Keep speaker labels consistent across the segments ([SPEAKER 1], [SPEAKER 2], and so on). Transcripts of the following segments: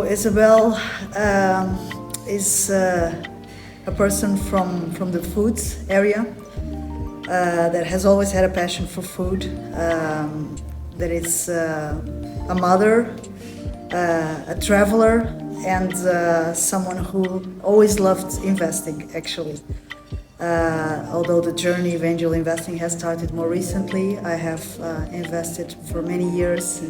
[SPEAKER 1] Isabel is a person from the foods area that has always had a passion for food, that is a mother, a traveler, and someone who always loved investing, actually. Although the journey of angel investing has started more recently, I have invested for many years,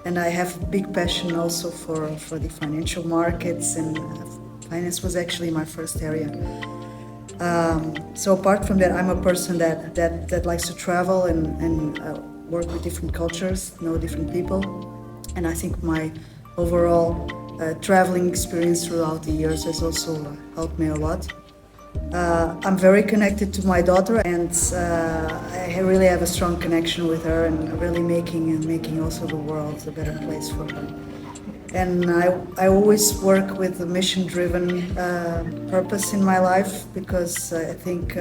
[SPEAKER 1] and I have a big passion also for the financial markets, and finance was actually my first area. So apart from that, I'm a person that likes to travel and work with different cultures, know different people, and I think my overall traveling experience throughout the years has also helped me a lot. I'm very connected to my daughter, and I really have a strong connection with her, and really making also the world a better place for her. And I always work with a mission-driven purpose in my life, because I think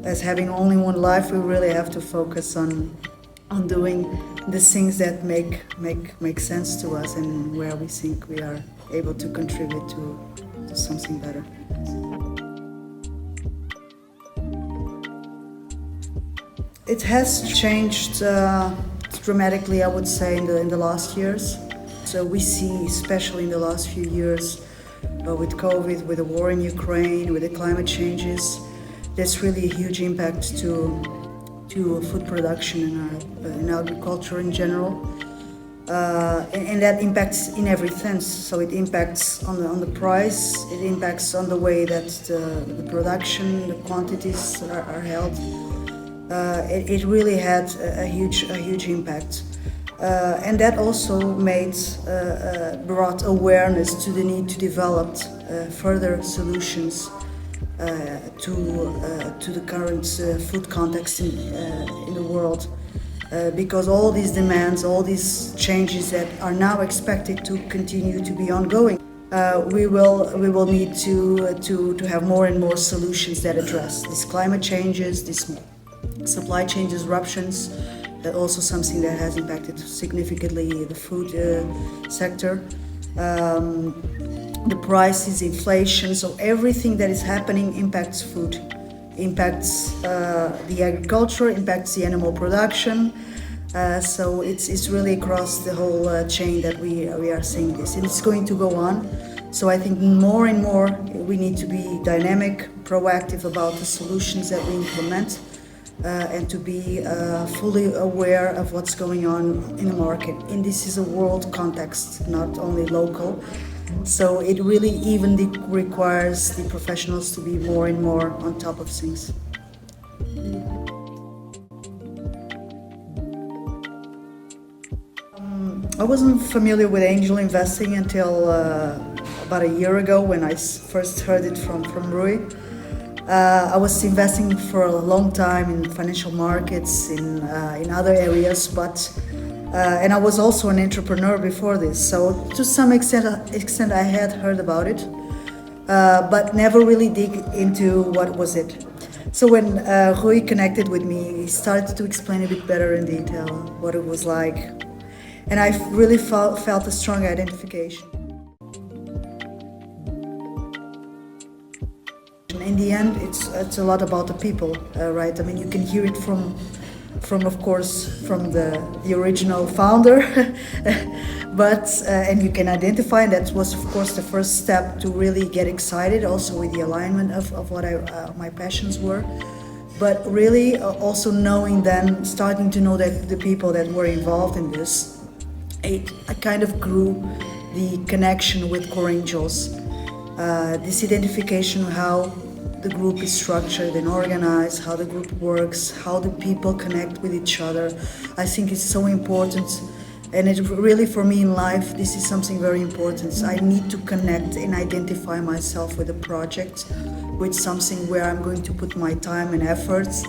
[SPEAKER 1] as having only one life, we really have to focus on doing the things that make sense to us, and where we think we are able to contribute to something better. It has changed dramatically, I would say, in the last years. So we see, especially in the last few years, with COVID, with the war in Ukraine, with the climate changes, there's really a huge impact to food production and agriculture in general. And that impacts in every sense. So it impacts on the price, it impacts on the way that the production, the quantities are held. It really had a huge impact. And that also brought awareness to the need to develop further solutions to the current food context in the world. Because all these demands, all these changes that are now expected to continue to be ongoing, we will need to have more and more solutions that address these climate changes, these supply chain disruptions, also something that has impacted significantly the food sector. The prices, inflation, so everything that is happening impacts food, impacts the agriculture, impacts the animal production. So it's really across the whole chain that we are seeing this, and it's going to go on. So I think more and more we need to be dynamic, proactive about the solutions that we implement, and to be fully aware of what's going on in the market. And this is a world context, not only local. So it really even requires the professionals to be more and more on top of things. I wasn't familiar with angel investing until about a year ago, when I first heard it from Rui. I was investing for a long time in financial markets, in other areas, and I was also an entrepreneur before this. So to some extent I had heard about it, but never really dig into what was it. So when Rui connected with me, he started to explain a bit better in detail what it was like, and I really felt a strong identification. In the end, it's a lot about the people, right? I mean, you can hear it from of course, from the original founder, but and you can identify, and that was of course the first step to really get excited, also with the alignment of what my passions were. But really also knowing, then starting to know that the people that were involved in this, I kind of grew the connection with COREangels, this identification, how the group is structured and organized, how the group works, how the people connect with each other. I think it's so important, and it really, for me in life, this is something very important. I need to connect and identify myself with a project, with something where I'm going to put my time and efforts,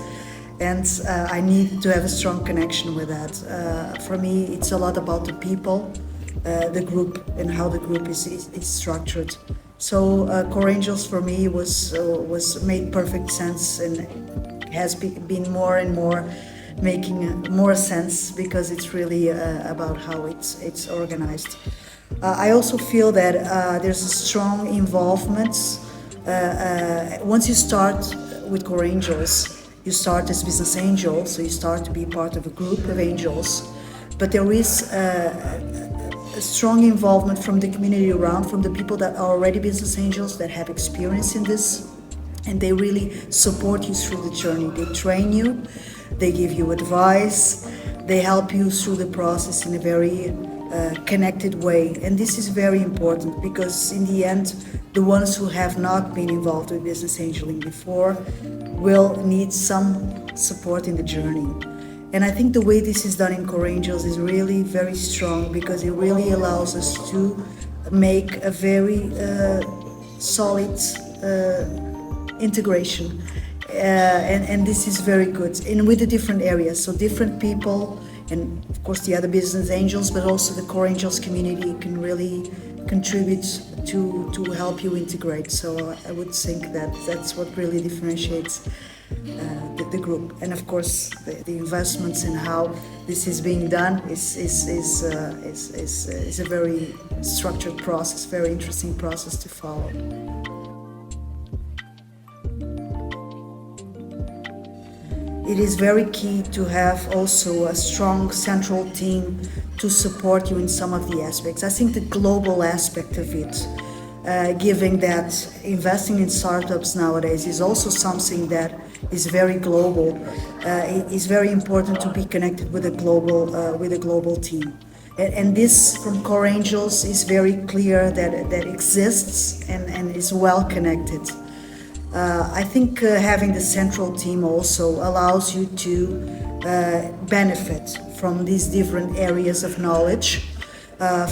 [SPEAKER 1] and I need to have a strong connection with that. For me, it's a lot about the people, the group, and how the group is structured. So COREangels for me was made perfect sense, and has been more and more making more sense, because it's really about how it's organized. I also feel that there's a strong involvement. Once you start with COREangels, you start as business angel, so you start to be part of a group of angels. But there is a strong involvement from the community around, from the people that are already business angels, that have experience in this, and they really support you through the journey. They train you, they give you advice, they help you through the process in a very connected way. And this is very important, because in the end, the ones who have not been involved with business angeling before will need some support in the journey. And I think the way this is done in COREangels is really very strong, because it really allows us to make a very solid integration. And this is very good. And with the different areas, so different people, and of course the other business angels, but also the COREangels community can really contribute to help you integrate. So I would think that that's what really differentiates the group. And of course the investments and how this is being done is a very structured process, very interesting process to follow. It is very key to have also a strong central team to support you in some of the aspects. I think the global aspect of it, given that investing in startups nowadays is also something that is very global, it is very important to be connected with a global team. And this from COREangels is very clear that exists and is well connected. I think having the central team also allows you to benefit from these different areas of knowledge,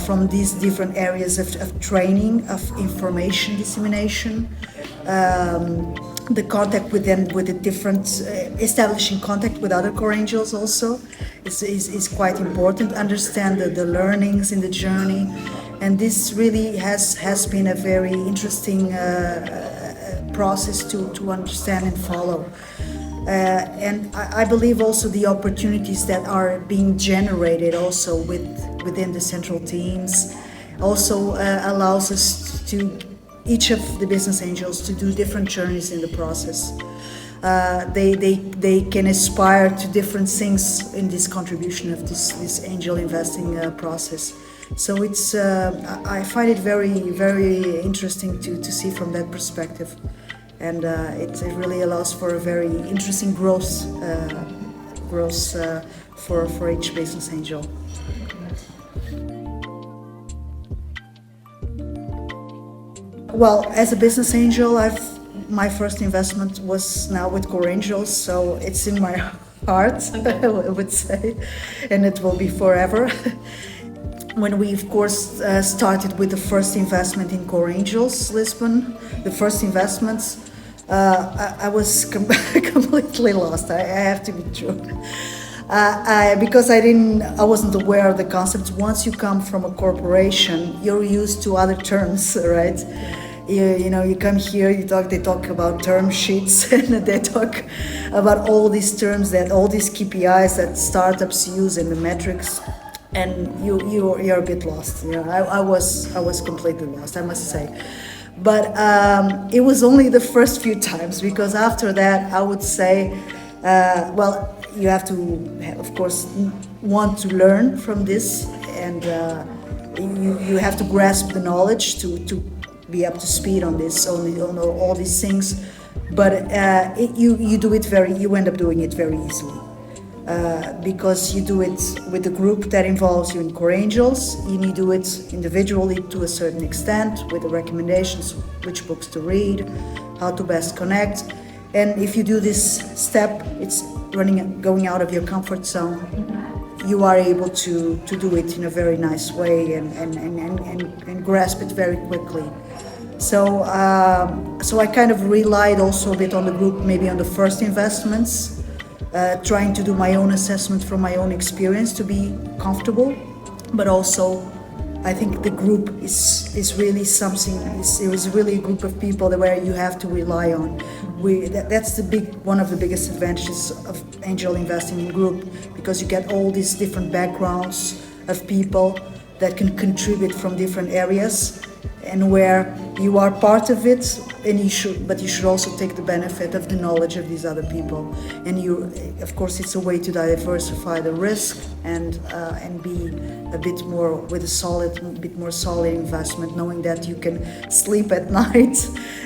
[SPEAKER 1] from these different areas of training, of information dissemination, the contact with the different, establishing contact with other COREangels also is quite important. Understand the learnings in the journey, and this really has been a very interesting process to understand and follow. And I believe also the opportunities that are being generated also within the central teams also allows us to, each of the business angels, to do different journeys in the process. They can aspire to different things in this contribution of this angel investing process. So it's I find it very interesting to see from that perspective, and it really allows for a very interesting growth for each business angel. Well, as a business angel, my first investment was now with COREangels, so it's in my heart, I would say, and it will be forever. When we, of course, started with the first investment in COREangels Lisbon, the first investments, I was completely lost. I have to be true, because I wasn't aware of the concepts. Once you come from a corporation, you're used to other terms, right? You come here, they talk about term sheets, and they talk about all these terms, all these KPIs that startups use, and the metrics. And you're a bit lost. I was completely lost, I must say. But it was only the first few times, because after that I would say, well, you have to, of course, want to learn from this, and you have to grasp the knowledge to be up to speed on this, on all these things. But you end up doing it very easily. Because you do it with a group that involves you in COREangels, you do it individually to a certain extent, with the recommendations, which books to read, how to best connect. And if you do this step, it's going out of your comfort zone. You are able to do it in a very nice way and grasp it very quickly. So I kind of relied also a bit on the group, maybe on the first investments, trying to do my own assessment from my own experience to be comfortable, but also I think the group is really something. It was really a group of people that where you have to rely on. That's one of the biggest advantages of angel investing in group, because you get all these different backgrounds of people that can contribute from different areas, and where you are part of it, and you should also take the benefit of the knowledge of these other people. And of course, it's a way to diversify the risk and be a bit more with a bit more solid investment, knowing that you can sleep at night,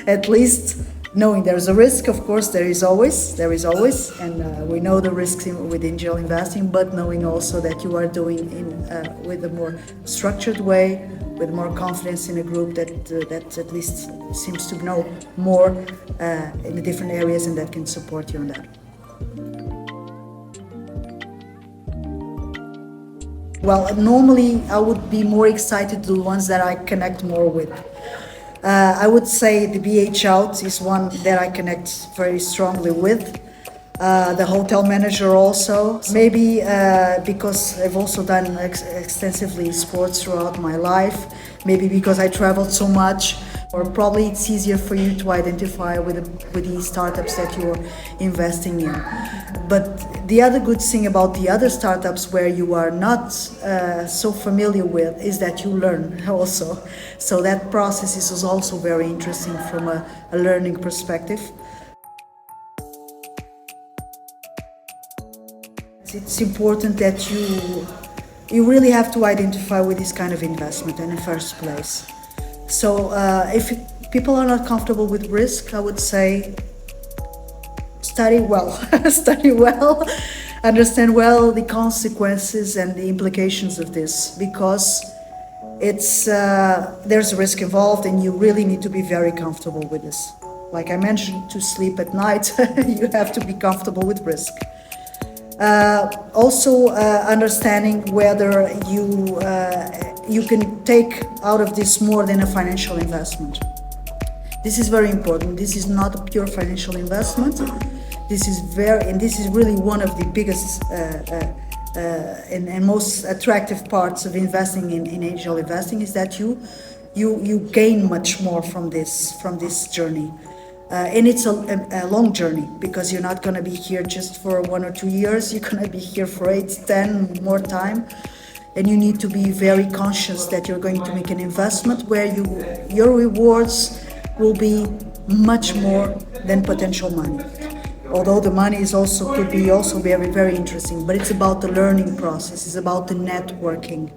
[SPEAKER 1] at least knowing there's a risk. Of course, there is always, and we know the risks with angel investing, but knowing also that you are doing with a more structured way, with more confidence in a group that at least seems to know more in the different areas, and that can support you on that. Well, normally I would be more excited to the ones that I connect more with. I would say the BH Out is one that I connect very strongly with. The hotel manager also. Maybe because I've also done extensively sports throughout my life. Maybe because I traveled so much. Or probably it's easier for you to identify with these startups that you're investing in. But the other good thing about the other startups where you are not so familiar with is that you learn also. So that process is also very interesting from a learning perspective. It's important that you really have to identify with this kind of investment in the first place. So if people are not comfortable with risk, I would say study well, understand well the consequences and the implications of this, because there's a risk involved, and you really need to be very comfortable with this. Like I mentioned, to sleep at night, you have to be comfortable with risk. Also understanding whether you can take out of this more than a financial investment. This is very important. This is not a pure financial investment. This is really one of the biggest and most attractive parts of investing in angel investing, is that you gain much more from this journey. And it's a long journey, because you're not going to be here just for 1 or 2 years. You're going to be here for 8, 10 more time. And you need to be very conscious that you're going to make an investment where your rewards will be much more than potential money. Although the money could be very, very interesting, but it's about the learning process. It's about the networking.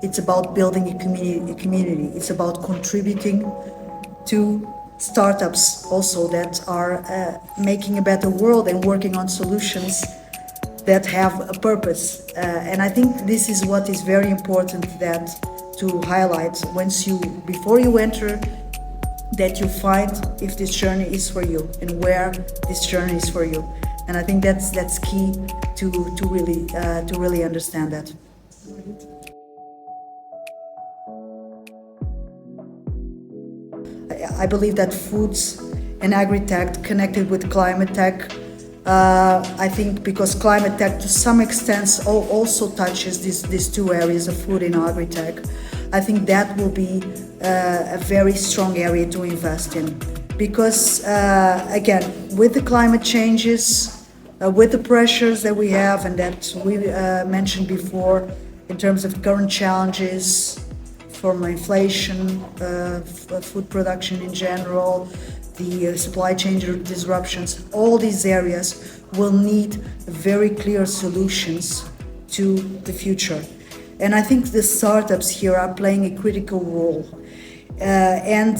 [SPEAKER 1] It's about building a community. It's about contributing to startups also that are making a better world and working on solutions that have a purpose. And I think this is what is very important to highlight before you enter, that you find if this journey is for you and where this journey is for you. And I think that's key to really understand that. I believe that foods and agri-tech connected with climate tech, I think because climate tech to some extent also touches these two areas of food and agri-tech, I think that will be a very strong area to invest in. Because again, with the climate changes, with the pressures that we have and that we mentioned before in terms of current challenges, from inflation, food production in general, the supply chain disruptions, all these areas will need very clear solutions to the future. And I think the startups here are playing a critical role. And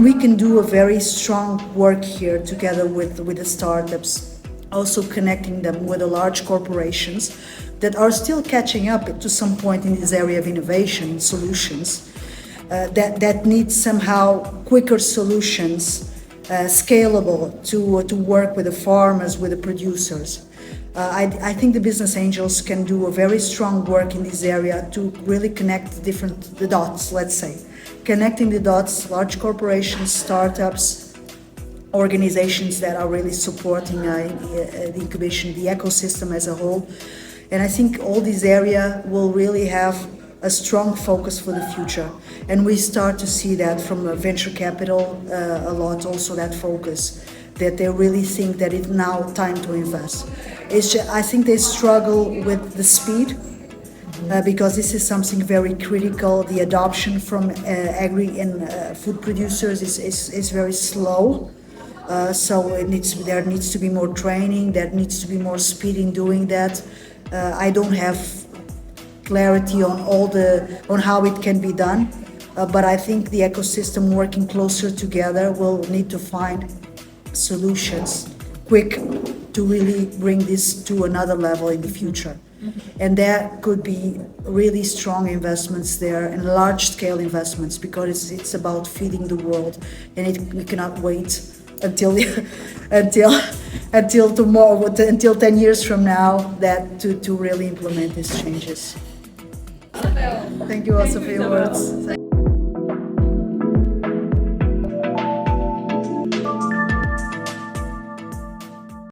[SPEAKER 1] we can do a very strong work here together with the startups, also connecting them with the large corporations that are still catching up to some point in this area of innovation solutions, that need somehow quicker solutions, scalable to work with the farmers, with the producers. I think the business angels can do a very strong work in this area to really connect the dots, let's say. Connecting the dots, large corporations, startups, organizations that are really supporting the incubation, the ecosystem as a whole. And I think all this area will really have a strong focus for the future. And we start to see that from venture capital a lot, also that focus, that they really think that it's now time to invest. I think they struggle with the speed, because this is something very critical. The adoption from agri and food producers is very slow. So there needs to be more training, there needs to be more speed in doing that. I don't have clarity on how it can be done, but I think the ecosystem working closer together will need to find solutions quick to really bring this to another level in the future. And there could be really strong investments there and large-scale investments, because it's about feeding the world, and we cannot wait until tomorrow, until 10 years from now, that to really implement these changes. Thank you also for your words.